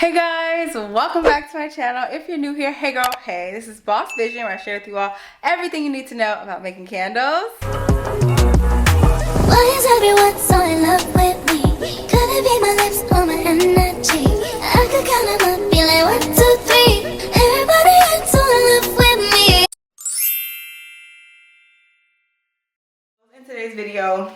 Hey guys, welcome back to my channel. If you're new here, hey girl, hey, this is Boss Vision, where I share with you all everything you need to know about making candles. Why is everyone so in love with me? Could it be my lips or my energy? I could count them up, be like 1, 2, 3. Everybody is so in love with me. In today's video,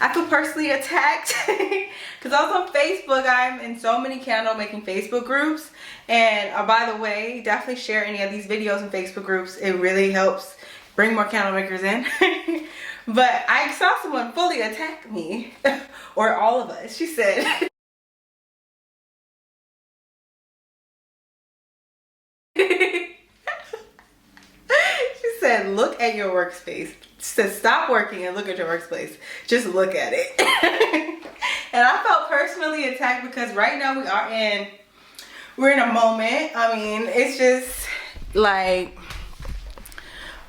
I feel personally attacked because I was on Facebook. I'm in so many candle making Facebook groups, and by the way, definitely share any of these videos in Facebook groups. It really helps bring more candle makers in. But I saw someone fully attack me, or all of us. She said, she said, look at your workspace. She said, stop working and look at your workspace. Just look at it. And I felt personally attacked because right now we're in a moment. I mean, it's just like,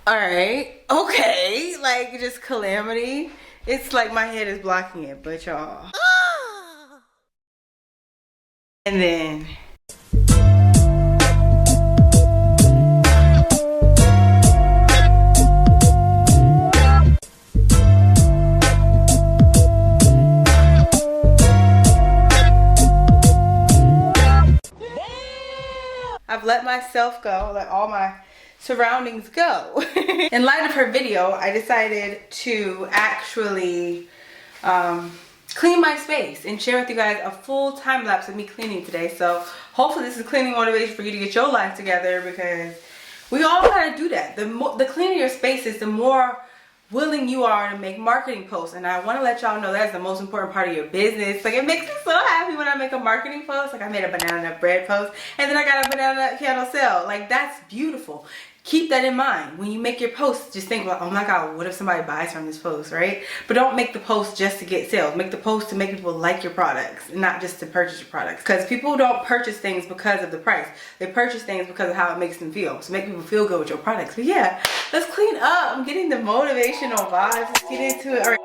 all right, okay, like just calamity. It's like my head is blocking it, but y'all. And then I've let myself go, let all my surroundings go. In light of her video, I decided to actually clean my space and share with you guys a full time lapse of me cleaning today. So hopefully this is cleaning motivation for you to get your life together, because we all gotta do that. The cleaner your space is, the more willing you are to make marketing posts. And I want to let y'all know that's the most important part of your business. Like, it makes me so happy when I make a marketing post. Like, I made a banana nut bread post, and then I got a banana nut candle sale. Like, that's beautiful. Keep that in mind when you make your posts. Just think about, oh my god, what if somebody buys from this post, right? But don't make the post just to get sales. Make the post to make people like your products, not just to purchase your products. Because people don't purchase things because of the price. They purchase things because of how it makes them feel. So make people feel good with your products. But yeah, let's clean up. I'm getting the motivational vibes. Let's get into it. All right.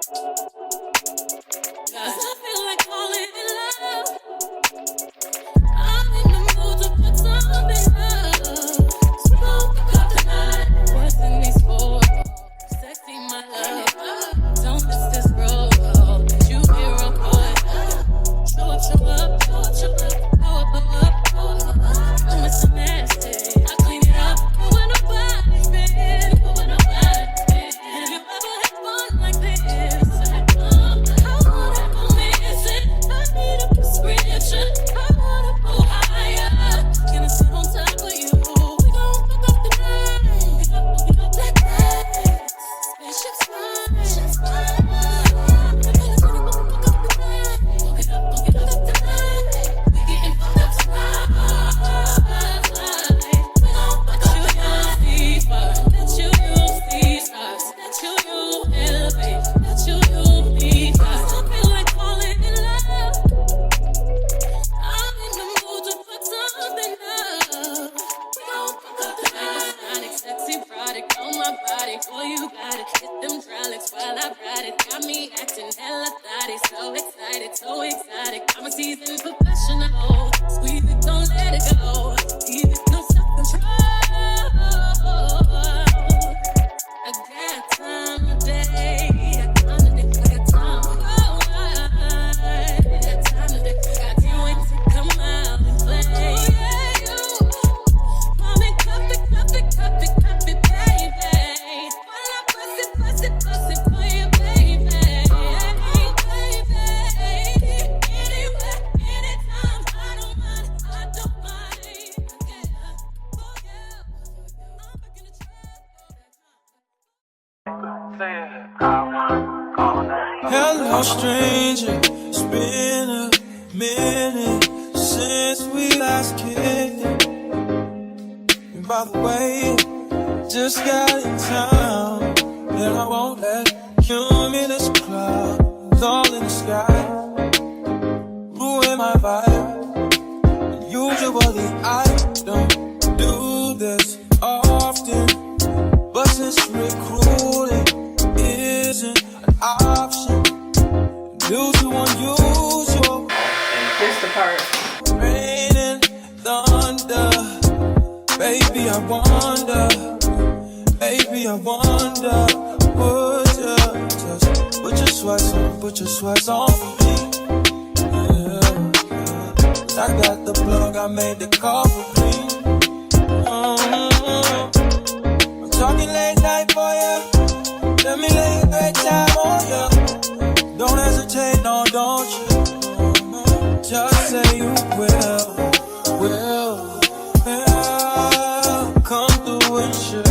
Hello stranger, it's been a minute since we last kicked it. And by the way, just got in town, and I won't let cumulus clouds all in the sky ruin my vibe. And usually I don't do this often, but since recruiting isn't an option due to unusual, here's the part. raining wonder, baby, I wonder, baby, I wonder, would you just put your sweats on for me? Yeah. I got the plug, I made the call for me. I'm talking late night for ya. Let me lay a great time on ya. Don't hesitate, no, don't you? Just say you will. Come through and chill.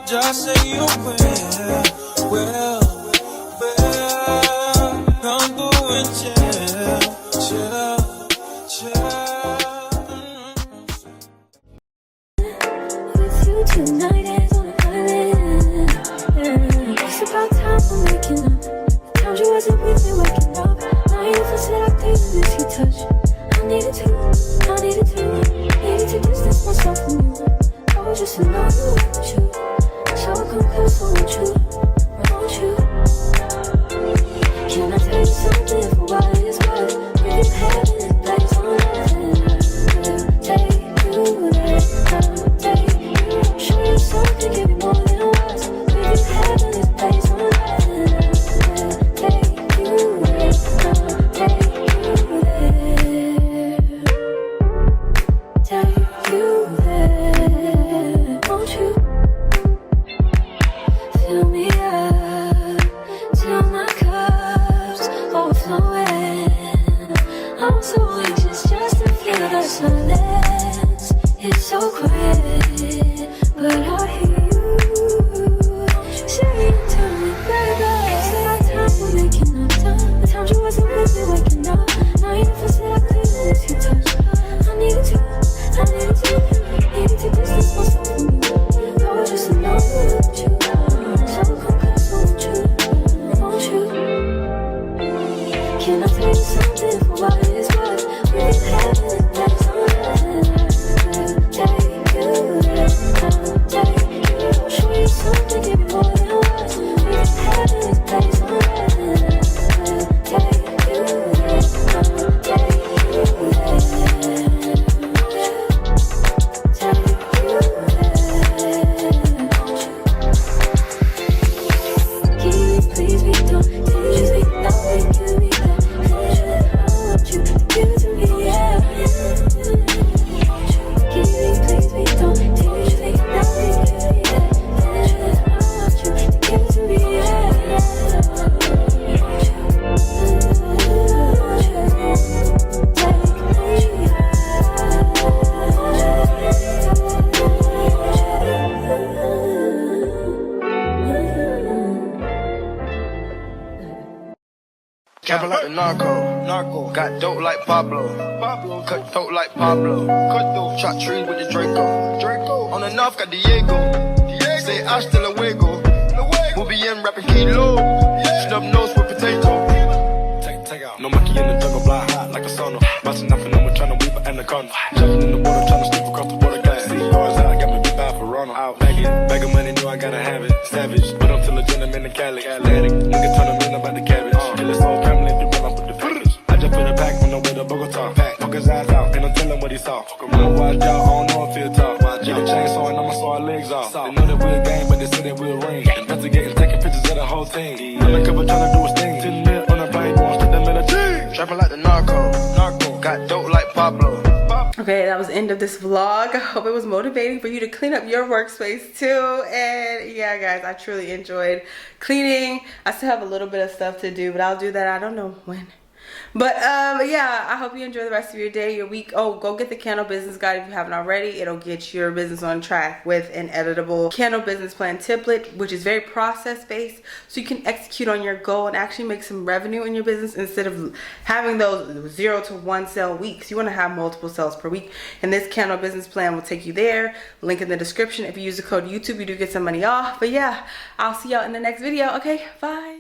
Just say you will. Come through and chill. With you tonight is on an island. It's about time for making up. Times you wasn't with me waking up. Now you for said I didn't miss your touch. I needed to distance myself from you. I was just in love with you. So I come close, won't you? Can I tell you something for what it's worth? We can have this place on earth. Take you there, take you. Show you something, give you more than words. We can have this place on earth. Take you there, take you there. Take you there, won't you? Fill me up till my cup's overflowing. I'm so anxious just to feel the silence. It's so quiet, but I hear you saying to me, baby. It's about time we're making up time. The times you wasn't with me waking up. Now you never said I couldn't miss your touch. I needed to distance myself from you. I was just in love with you. So come close, won't you? Can I tell you something for what it's worth? We can have it that's on earth. Take you there, take you. Show you something, give you more than words. We can have it that's on earth. Take you there, take you there. Please be don't just be that way, give me that. I want you to give it to me, yeah. Please be don't just be that way, give me that. I want you to give it to me, yeah. Trapping like the narco. Got dope like Pablo. Cut dope like Pablo. Chop trees with the Draco. On the north got Diego. Say hasta luego. We'll be in rapping kilo. Snub nose with potato. Take out. No monkey in the jungle, fly high like a sauna. Busting nothing, I'm trying to weave an anaconda. Jumping in the water, trying to sleep across the water glass. See cars out, got me big bad for Ronald. Out, bag of money, know I gotta have it. Savage, but I'm still a gentleman in Cali. Athletic, nigga turn them in about the cabbage. Kill his whole family, do run up with the package. I just put a pack on the way to Bogota. Poke his eyes out, and I'm telling what he saw. I'ma watch out, I don't know if he'll talk. Get a chainsaw and I'ma saw our legs off. They know that we're a gang, but they say that we'll ring. Investigating, taking pictures of the whole team. Undercover trying to do his thing. 10 mil on a plane, going straight to military. Trapping like the narco. Got dope like Pablo. Okay, that was the end of this vlog. I hope it was motivating for you to clean up your workspace too. And yeah, guys, I truly enjoyed cleaning. I still have a little bit of stuff to do, but I'll do that. I don't know when. But yeah, I hope you enjoy the rest of your day, your week. Oh, go get the candle business guide if you haven't already. It'll get your business on track with an editable candle business plan template, which is very process based, so you can execute on your goal and actually make some revenue in your business instead of having those 0 to 1 sale weeks. You want to have multiple sales per week, and this candle business plan will take you there. Link in the description. If you use the code YouTube, you do get some money off. But yeah, I'll see y'all in the next video. Okay, bye.